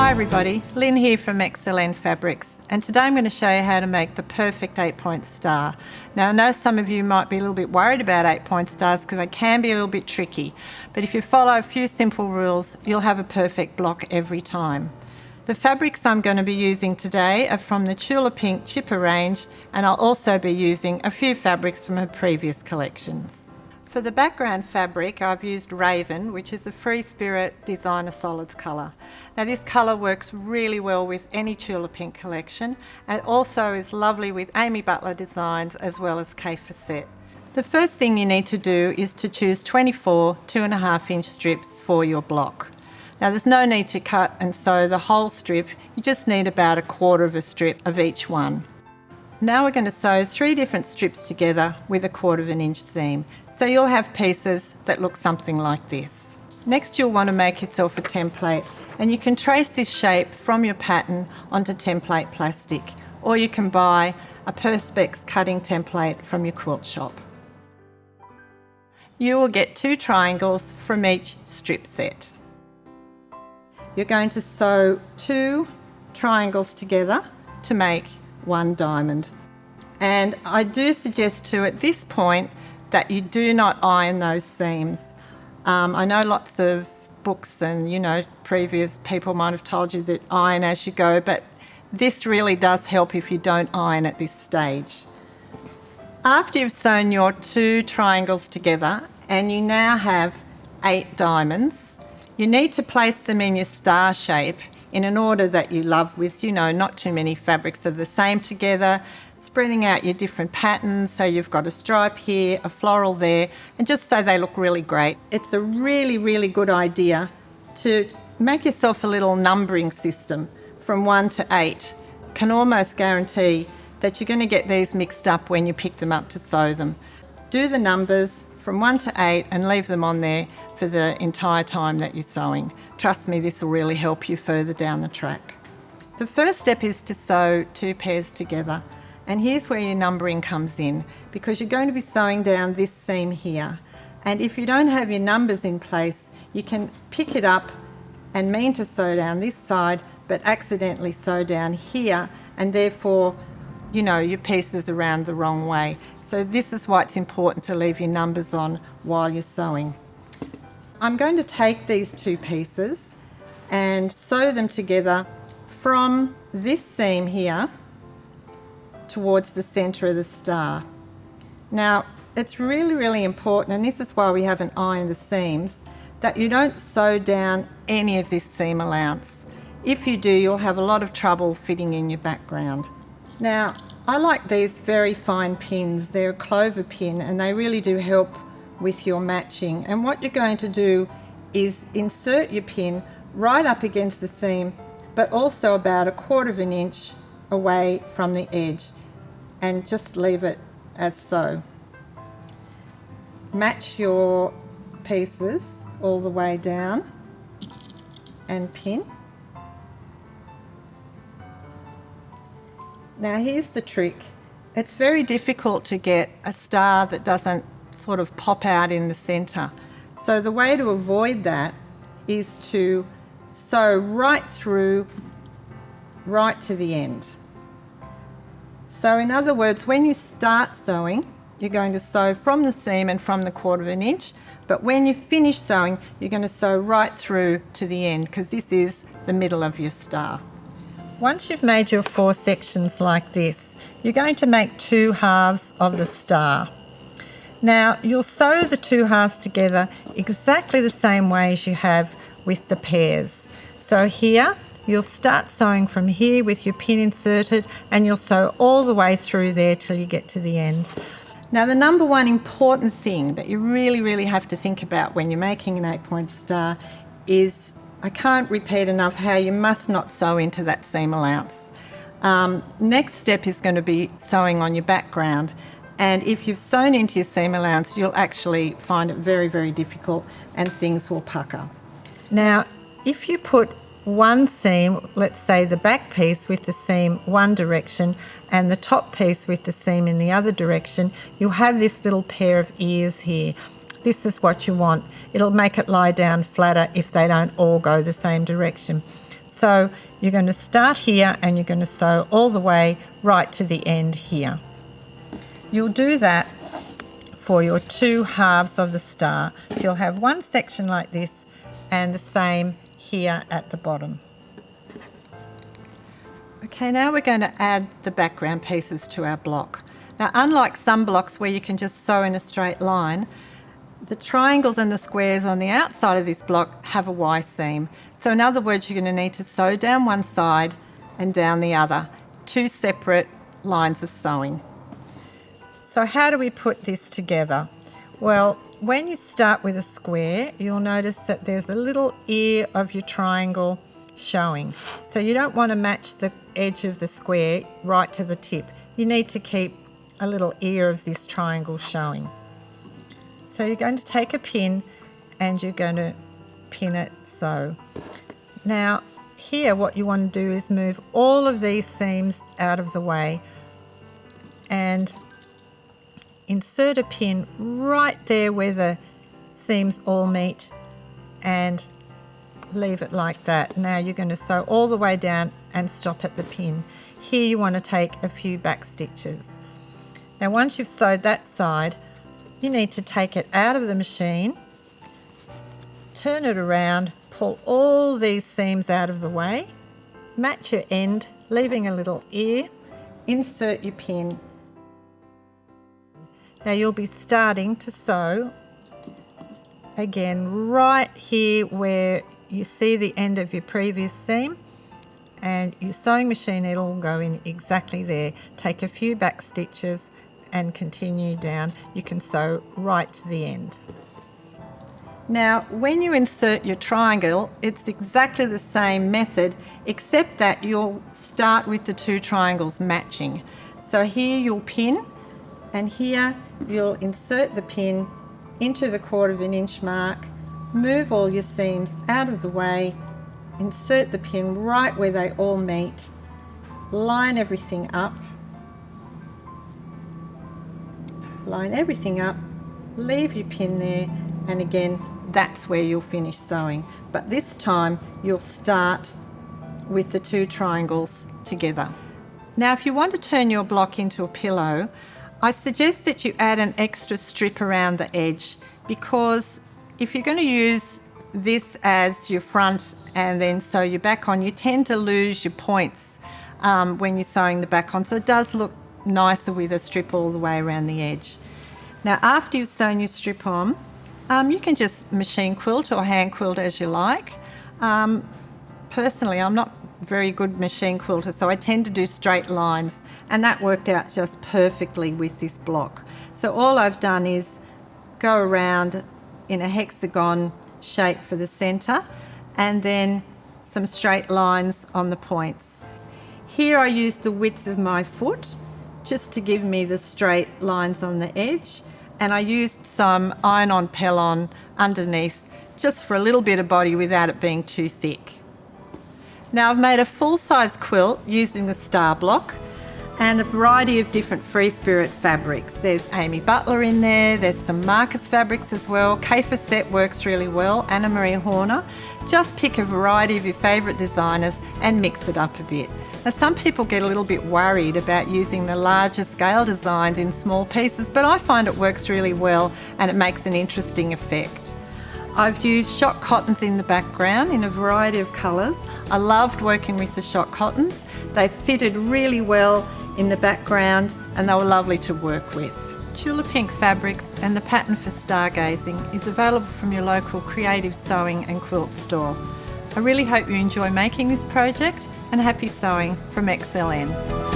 Hi everybody, Lynn here from XLN Fabrics, and today I'm going to show you how to make the perfect 8-point star. Now I know some of you might be a little bit worried about 8-point stars because they can be a little bit tricky, but if you follow a few simple rules you'll have a perfect block every time. The fabrics I'm going to be using today are from the Tulip Pink Chipper range, and I'll also be using a few fabrics from her previous collections. For the background fabric I've used Raven, which is a Free Spirit Designer Solids colour. Now this colour works really well with any Tulip Pink collection, and it also is lovely with Amy Butler designs as well as Kay Facette. The first thing you need to do is to choose 24 2.5 inch strips for your block. Now there's no need to cut and sew the whole strip, you just need about 1/4 of a strip of each one. Now we're going to sew 3 different strips together with 1/4 inch seam, so you'll have pieces that look something like this. Next you'll want to make yourself a template, and you can trace this shape from your pattern onto template plastic, or you can buy a Perspex cutting template from your quilt shop. You will get 2 triangles from each strip set. You're going to sew 2 triangles together to make 1 diamond. And I do suggest too at this point that you do not iron those seams. I know lots of books and previous people might have told you that iron as you go, but this really does help if you don't iron at this stage. After you've sewn your 2 triangles together and you now have 8 diamonds, you need to place them in your star shape in an order that you love, with not too many fabrics of the same together, spreading out your different patterns so you've got a stripe here, a floral there, and just so they look really great. It's a really good idea to make yourself a little numbering system from 1 to 8. Can almost guarantee that you're going to get these mixed up when you pick them up to sew them. Do the numbers from 1 to 8 and leave them on there for the entire time that you're sewing. Trust me, this will really help you further down the track. The first step is to sew 2 pairs together, and here's where your numbering comes in, because you're going to be sewing down this seam here, and if you don't have your numbers in place you can pick it up and mean to sew down this side but accidentally sew down here, and therefore your piece is around the wrong way. So this is why it's important to leave your numbers on while you're sewing. I'm going to take these 2 pieces and sew them together from this seam here towards the centre of the star. Now it's really important, and this is why we haven't ironed the seams, that you don't sew down any of this seam allowance. If you do, you'll have a lot of trouble fitting in your background. Now I like these very fine pins. They're a clover pin and they really do help with your matching, and what you're going to do is insert your pin right up against the seam but also about 1/4 inch away from the edge, and just leave it as so. Match your pieces all the way down and pin. Now here's the trick. It's very difficult to get a star that doesn't sort of pop out in the centre. So the way to avoid that is to sew right through, right to the end. So in other words, when you start sewing, you're going to sew from the seam and from the 1/4 inch, but when you finish sewing, you're going to sew right through to the end, because this is the middle of your star. Once you've made your 4 sections like this, you're going to make 2 halves of the star. Now you'll sew the 2 halves together exactly the same way as you have with the pairs. So here you'll start sewing from here with your pin inserted, and you'll sew all the way through there till you get to the end. Now the number one important thing that you really have to think about when you're making an 8-point star is, I can't repeat enough how you must not sew into that seam allowance. Next step is going to be sewing on your background, and if you've sewn into your seam allowance you'll actually find it very difficult and things will pucker. Now if you put one seam, let's say the back piece with the seam one direction and the top piece with the seam in the other direction, you'll have this little pair of ears here. This is what you want. It'll make it lie down flatter if they don't all go the same direction. So you're going to start here and you're going to sew all the way right to the end here. You'll do that for your two halves of the star. So you'll have one section like this and the same here at the bottom. Okay, now we're going to add the background pieces to our block. Now, unlike some blocks where you can just sew in a straight line, the triangles and the squares on the outside of this block have a Y seam. So in other words, you're going to need to sew down one side and down the other, two separate lines of sewing. So how do we put this together? Well, when you start with a square, you'll notice that there's a little ear of your triangle showing. So you don't want to match the edge of the square right to the tip. You need to keep a little ear of this triangle showing. So you're going to take a pin and you're going to pin it so. Now here what you want to do is move all of these seams out of the way and insert a pin right there where the seams all meet and leave it like that. Now you're going to sew all the way down and stop at the pin. Here you want to take a few back stitches. Now once you've sewed that side, you need to take it out of the machine, turn it around, pull all these seams out of the way, match your end, leaving a little ear, insert your pin. Now you'll be starting to sew again right here where you see the end of your previous seam, and your sewing machine needle will go in exactly there. Take a few back stitches and continue down. You can sew right to the end. Now when you insert your triangle, it's exactly the same method except that you'll start with the two triangles matching. So here you'll pin and here you'll insert the pin into the 1/4 inch mark, move all your seams out of the way, insert the pin right where they all meet, line everything up, leave your pin there, and again that's where you'll finish sewing. But this time you'll start with the two triangles together. Now if you want to turn your block into a pillow, I suggest that you add an extra strip around the edge, because if you're going to use this as your front and then sew your back on, you tend to lose your points when you're sewing the back on. So it does look nicer with a strip all the way around the edge. Now after you've sewn your strip on, you can just machine quilt or hand quilt as you like. Personally, I'm not very good machine quilter, so I tend to do straight lines, and that worked out just perfectly with this block. So all I've done is go around in a hexagon shape for the centre and then some straight lines on the points. Here I used the width of my foot just to give me the straight lines on the edge, and I used some iron-on pellon underneath just for a little bit of body without it being too thick. Now I've made a full-size quilt using the star block and a variety of different Free Spirit fabrics. There's Amy Butler in there, there's some Marcus fabrics as well. Kafir Set works really well, Anna Maria Horner. Just pick a variety of your favourite designers and mix it up a bit. Now some people get a little bit worried about using the larger scale designs in small pieces, but I find it works really well and it makes an interesting effect. I've used shot cottons in the background in a variety of colours. I loved working with the shot cottons. They fitted really well in the background and they were lovely to work with. Tula Pink Fabrics and the pattern for stargazing is available from your local creative sewing and quilt store. I really hope you enjoy making this project, and happy sewing from XLN.